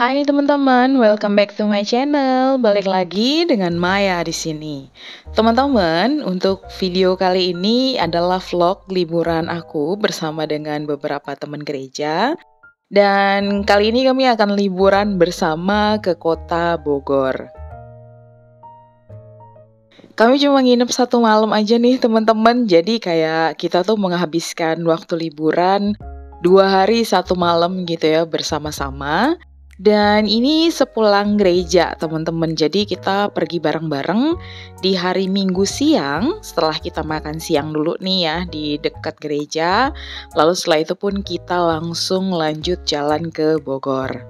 Hai teman-teman, welcome back to my channel. Balik lagi dengan Maya di sini. Teman-teman, untuk video kali ini adalah vlog liburan aku bersama dengan beberapa teman gereja. Dan kali ini kami akan liburan bersama ke kota Bogor. Kami cuma nginep 1 malam aja nih teman-teman. Jadi kayak kita tuh menghabiskan waktu liburan 2 hari 1 malam gitu ya bersama-sama. Dan ini sepulang gereja teman-teman. Jadi kita pergi bareng-bareng di hari Minggu siang. Setelah kita makan siang dulu nih ya di dekat gereja. Lalu setelah itu pun kita langsung lanjut jalan ke Bogor.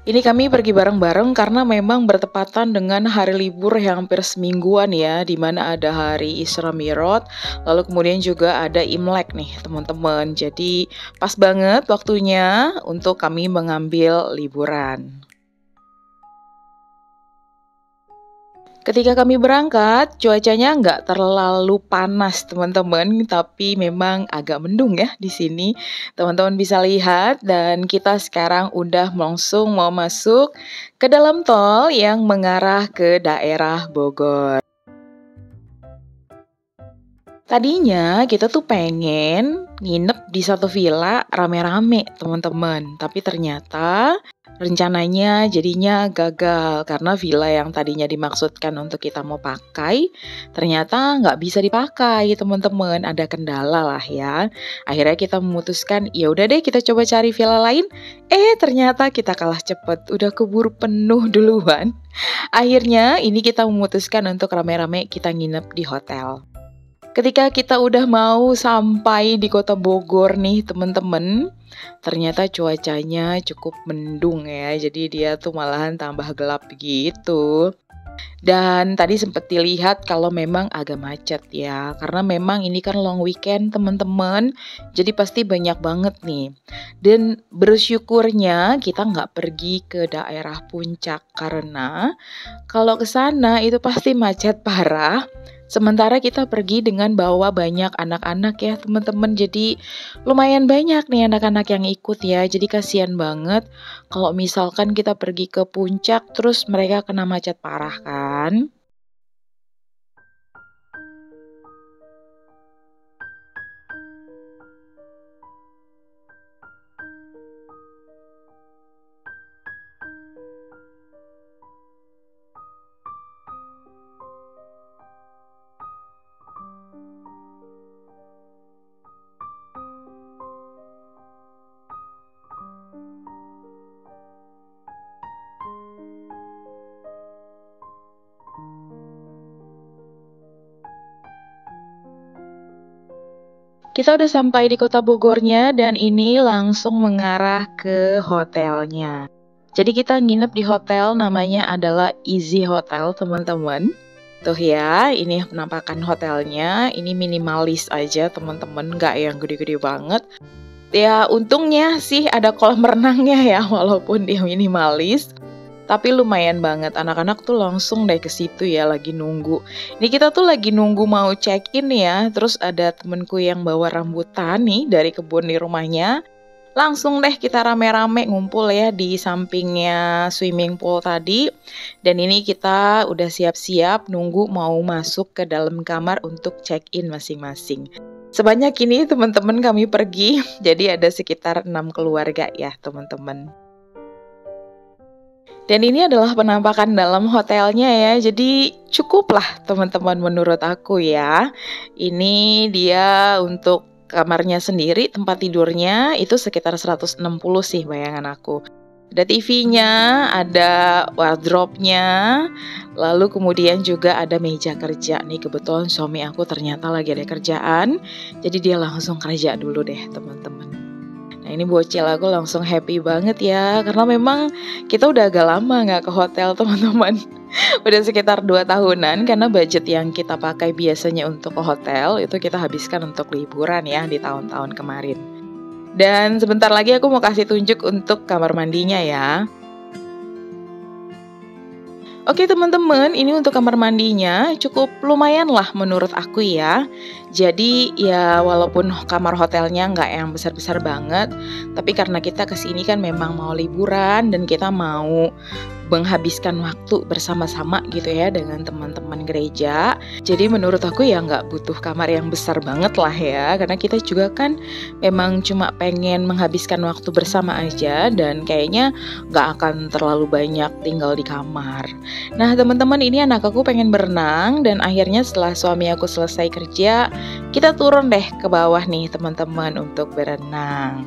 Ini kami pergi bareng-bareng karena memang bertepatan dengan hari libur yang hampir semingguan ya, di mana ada hari Isra Mi'raj, lalu kemudian juga ada Imlek nih teman-teman. Jadi pas banget waktunya untuk kami mengambil liburan. Ketika kami berangkat, cuacanya nggak terlalu panas teman-teman, tapi memang agak mendung ya di sini. Teman-teman bisa lihat dan kita sekarang udah langsung mau masuk ke dalam tol yang mengarah ke daerah Bogor. Tadinya kita tuh pengen nginep di satu villa rame-rame teman-teman, tapi ternyata rencananya jadinya gagal karena villa yang tadinya dimaksudkan untuk kita mau pakai ternyata nggak bisa dipakai teman-teman, ada kendala lah ya. Akhirnya kita memutuskan ya udah deh kita coba cari villa lain. Ternyata kita kalah cepet, udah keburu penuh duluan. Akhirnya ini kita memutuskan untuk rame-rame kita nginep di hotel. Ketika kita udah mau sampai di kota Bogor nih teman-teman, ternyata cuacanya cukup mendung ya, jadi dia tuh malahan tambah gelap gitu. Dan tadi sempat dilihat kalau memang agak macet ya, karena memang ini kan long weekend teman-teman, jadi pasti banyak banget nih. Dan bersyukurnya kita nggak pergi ke daerah puncak karena kalau ke sana itu pasti macet parah. Sementara kita pergi dengan bawa banyak anak-anak ya teman-teman. Jadi lumayan banyak nih anak-anak yang ikut ya. Jadi kasihan banget kalau misalkan kita pergi ke puncak terus mereka kena macet parah kan. Kita udah sampai di kota Bogornya dan ini langsung mengarah ke hotelnya. Jadi kita nginep di hotel namanya adalah Easy Hotel teman-teman. Tuh ya, ini penampakan hotelnya, ini minimalis aja teman-teman, nggak yang gede-gede banget. Ya untungnya sih ada kolam renangnya ya, walaupun dia minimalis. Tapi lumayan banget, anak-anak tuh langsung deh ke situ ya lagi nunggu. Ini kita tuh lagi nunggu mau check-in ya, terus ada temenku yang bawa rambutan nih dari kebun di rumahnya. Langsung deh kita rame-rame ngumpul ya di sampingnya swimming pool tadi. Dan ini kita udah siap-siap nunggu mau masuk ke dalam kamar untuk check-in masing-masing. Sebanyak ini teman-teman kami pergi, jadi ada sekitar 6 keluarga ya teman-teman. Dan ini adalah penampakan dalam hotelnya ya, jadi cukup lah teman-teman menurut aku ya. Ini dia untuk kamarnya sendiri, tempat tidurnya itu sekitar 160 sih bayangan aku. Ada TV-nya, ada wardrobe-nya, lalu kemudian juga ada meja kerja. Nih kebetulan suami aku ternyata lagi ada kerjaan, jadi dia langsung kerja dulu deh teman-teman. Nah ini bocil aku langsung happy banget ya, karena memang kita udah agak lama nggak ke hotel teman-teman. Udah sekitar 2 tahunan, karena budget yang kita pakai biasanya untuk ke hotel itu kita habiskan untuk liburan ya di tahun-tahun kemarin. Dan sebentar lagi aku mau kasih tunjuk untuk kamar mandinya ya. Oke teman-teman, ini untuk kamar mandinya cukup lumayan lah menurut aku ya. Jadi ya walaupun kamar hotelnya nggak yang besar-besar banget, tapi karena kita kesini kan memang mau liburan dan kita mau menghabiskan waktu bersama-sama gitu ya dengan teman-teman gereja. Jadi menurut aku ya nggak butuh kamar yang besar banget lah ya, karena kita juga kan memang cuma pengen menghabiskan waktu bersama aja dan kayaknya nggak akan terlalu banyak tinggal di kamar. Nah teman-teman, ini anak aku pengen berenang dan akhirnya setelah suami aku selesai kerja, kita turun deh ke bawah nih teman-teman untuk berenang.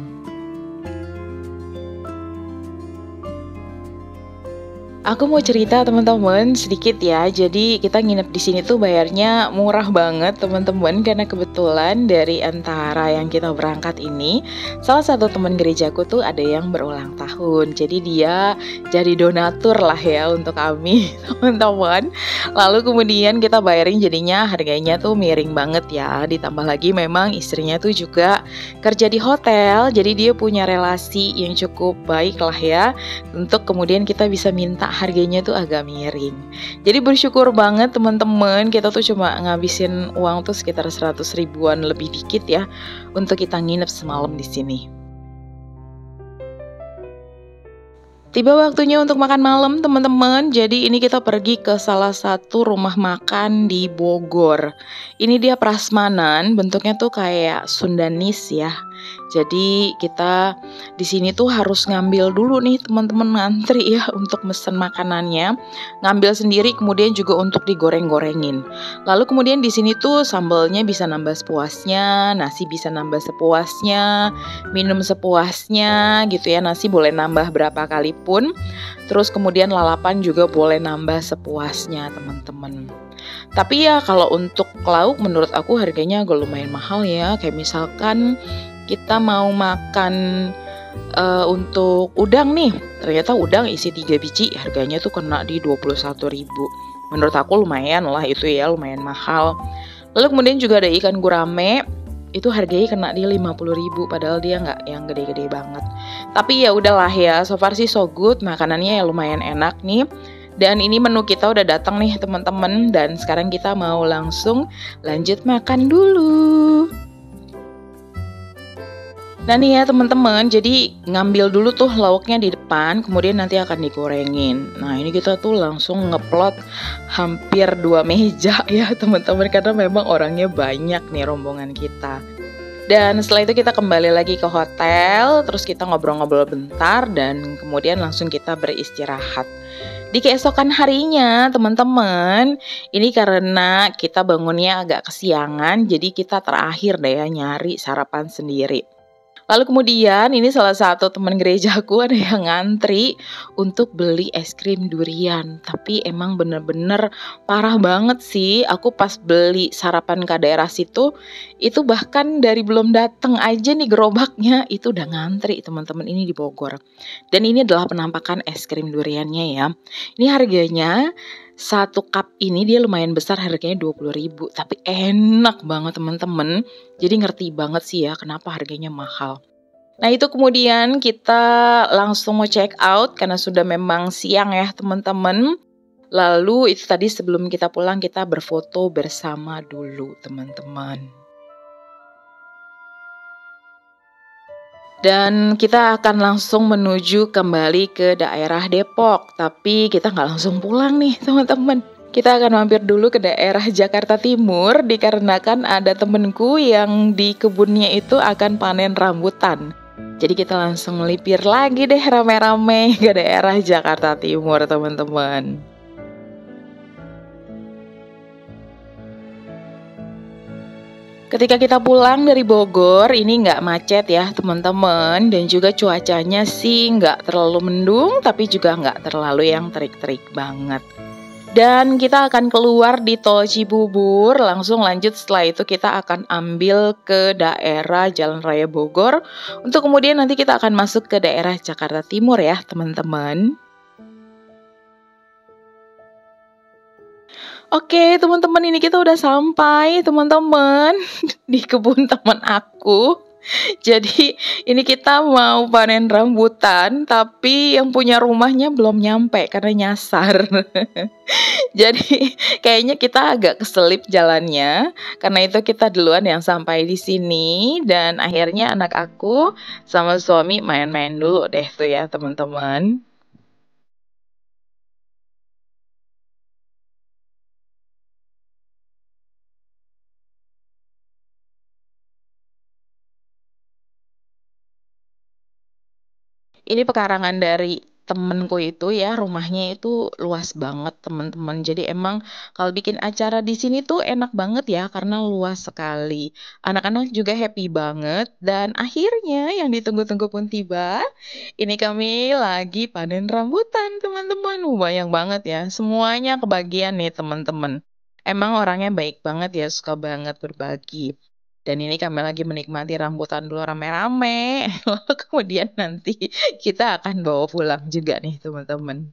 Aku mau cerita teman-teman sedikit ya. Jadi kita nginep di sini tuh bayarnya murah banget teman-teman, karena kebetulan dari antara yang kita berangkat ini, salah satu teman gerejaku tuh ada yang berulang tahun. Jadi dia jadi donatur lah ya untuk kami teman-teman. Lalu kemudian kita bayarin jadinya harganya tuh miring banget ya. Ditambah lagi memang istrinya tuh juga kerja di hotel, jadi dia punya relasi yang cukup baik lah ya, untuk kemudian kita bisa minta harganya tuh agak miring. Jadi bersyukur banget teman-teman, kita tuh cuma ngabisin uang tuh sekitar 100 ribuan lebih dikit ya untuk kita nginep semalam di sini. Tiba waktunya untuk makan malam teman-teman. Jadi ini kita pergi ke salah satu rumah makan di Bogor. Ini dia prasmanan, bentuknya tuh kayak Sundanis ya. Jadi kita di sini tuh harus ngambil dulu nih teman-teman, ngantri ya untuk mesen makanannya. Ngambil sendiri kemudian juga untuk digoreng-gorengin. Lalu kemudian di sini tuh sambalnya bisa nambah sepuasnya, nasi bisa nambah sepuasnya, minum sepuasnya gitu ya. Nasi boleh nambah berapa kali pun. Terus kemudian lalapan juga boleh nambah sepuasnya teman-teman. Tapi ya kalau untuk lauk menurut aku harganya agak lumayan mahal ya. Kayak misalkan kita mau makan untuk udang nih, ternyata udang isi 3 biji harganya tuh kena di 21.000. Menurut aku lumayan lah itu ya, lumayan mahal. Lalu kemudian juga ada ikan gurame, itu harganya kena di 50.000, padahal dia nggak yang gede-gede banget. Tapi ya udahlah ya, so far sih so good, makanannya ya lumayan enak nih. Dan ini menu kita udah datang nih teman-teman, dan sekarang kita mau langsung lanjut makan dulu. Nah nih ya teman-teman, jadi ngambil dulu tuh lauknya di depan, kemudian nanti akan digorengin. Nah ini kita tuh langsung ngeplot hampir 2 meja ya teman-teman, karena memang orangnya banyak nih rombongan kita. Dan setelah itu kita kembali lagi ke hotel, terus kita ngobrol-ngobrol bentar, dan kemudian langsung kita beristirahat. Di keesokan harinya teman-teman, ini karena kita bangunnya agak kesiangan, jadi kita terakhir deh ya nyari sarapan sendiri. Lalu kemudian ini salah satu teman gerejaku ada yang ngantri untuk beli es krim durian. Tapi emang bener-bener parah banget sih. Aku pas beli sarapan ke daerah situ, itu bahkan dari belum datang aja nih gerobaknya, itu udah ngantri teman-teman, ini di Bogor. Dan ini adalah penampakan es krim duriannya ya. Ini harganya, satu cup ini dia lumayan besar, harganya 20.000, tapi enak banget teman-teman. Jadi ngerti banget sih ya kenapa harganya mahal. Nah itu kemudian kita langsung mau check out karena sudah memang siang ya teman-teman. Lalu itu tadi sebelum kita pulang kita berfoto bersama dulu teman-teman. Dan kita akan langsung menuju kembali ke daerah Depok. Tapi kita nggak langsung pulang nih teman-teman. Kita akan mampir dulu ke daerah Jakarta Timur, dikarenakan ada temenku yang di kebunnya itu akan panen rambutan. Jadi kita langsung melipir lagi deh rame-rame ke daerah Jakarta Timur teman-teman. Ketika kita pulang dari Bogor, ini nggak macet ya teman-teman. Dan juga cuacanya sih nggak terlalu mendung, tapi juga nggak terlalu yang terik-terik banget. Dan kita akan keluar di tol Cibubur, langsung lanjut setelah itu kita akan ambil ke daerah Jalan Raya Bogor. Untuk kemudian nanti kita akan masuk ke daerah Jakarta Timur ya teman-teman. Oke teman-teman, ini kita udah sampai teman-teman di kebun teman aku. Jadi ini kita mau panen rambutan, tapi yang punya rumahnya belum nyampe karena nyasar. Jadi kayaknya kita agak keselip jalannya, karena itu kita duluan yang sampai di sini dan akhirnya anak aku sama suami main-main dulu deh tuh ya teman-teman. Ini pekarangan dari temenku itu ya, rumahnya itu luas banget teman-teman. Jadi emang kalau bikin acara di sini tuh enak banget ya karena luas sekali. Anak-anak juga happy banget dan akhirnya yang ditunggu-tunggu pun tiba. Ini kami lagi panen rambutan teman-teman. Bayang banget ya, semuanya kebagian nih teman-teman. Emang orangnya baik banget ya, suka banget berbagi. Dan ini kami lagi menikmati rambutan dulu rame-rame. Lalu kemudian nanti kita akan bawa pulang juga nih teman-teman.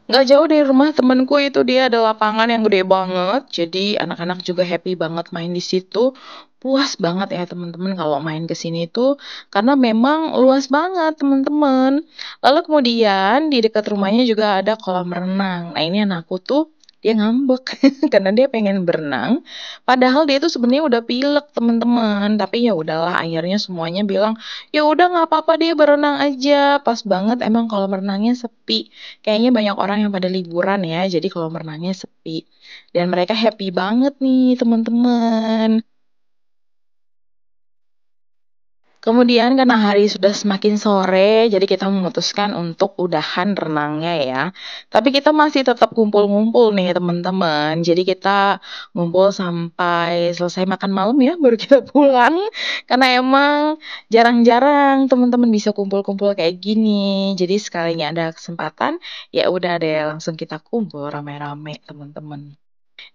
Nggak jauh dari rumah temenku itu dia ada lapangan yang gede banget. Jadi anak-anak juga happy banget main di situ. Puas banget ya teman-teman kalau main ke sini tuh karena memang luas banget teman-teman. Lalu kemudian di dekat rumahnya juga ada kolam renang. Nah ini anakku tuh dia ngambek karena dia pengen berenang. Padahal dia tuh sebenarnya udah pilek teman-teman. Tapi ya udahlah akhirnya semuanya bilang ya udah nggak apa-apa dia berenang aja. Pas banget emang kalau berenangnya sepi. Kayaknya banyak orang yang pada liburan ya, jadi kolam renangnya sepi. Dan mereka happy banget nih, teman-teman. Kemudian karena hari sudah semakin sore, jadi kita memutuskan untuk udahan renangnya ya. Tapi kita masih tetap kumpul-ngumpul nih teman-teman. Jadi kita ngumpul sampai selesai makan malam ya, baru kita pulang. Karena emang jarang-jarang teman-teman bisa kumpul-kumpul kayak gini. Jadi sekalinya ada kesempatan, ya udah deh langsung kita kumpul rame-rame teman-teman.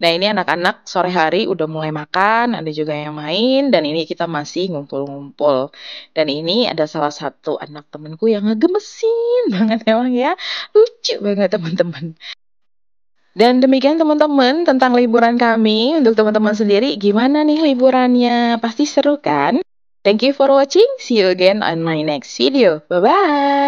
Nah, ini anak-anak sore hari udah mulai makan, ada juga yang main, dan ini kita masih ngumpul-ngumpul. Dan ini ada salah satu anak temenku yang ngegemesin banget emang ya. Lucu banget teman-teman. Dan demikian teman-teman tentang liburan kami. Untuk teman-teman sendiri, gimana nih liburannya? Pasti seru kan? Thank you for watching. See you again on my next video. Bye-bye.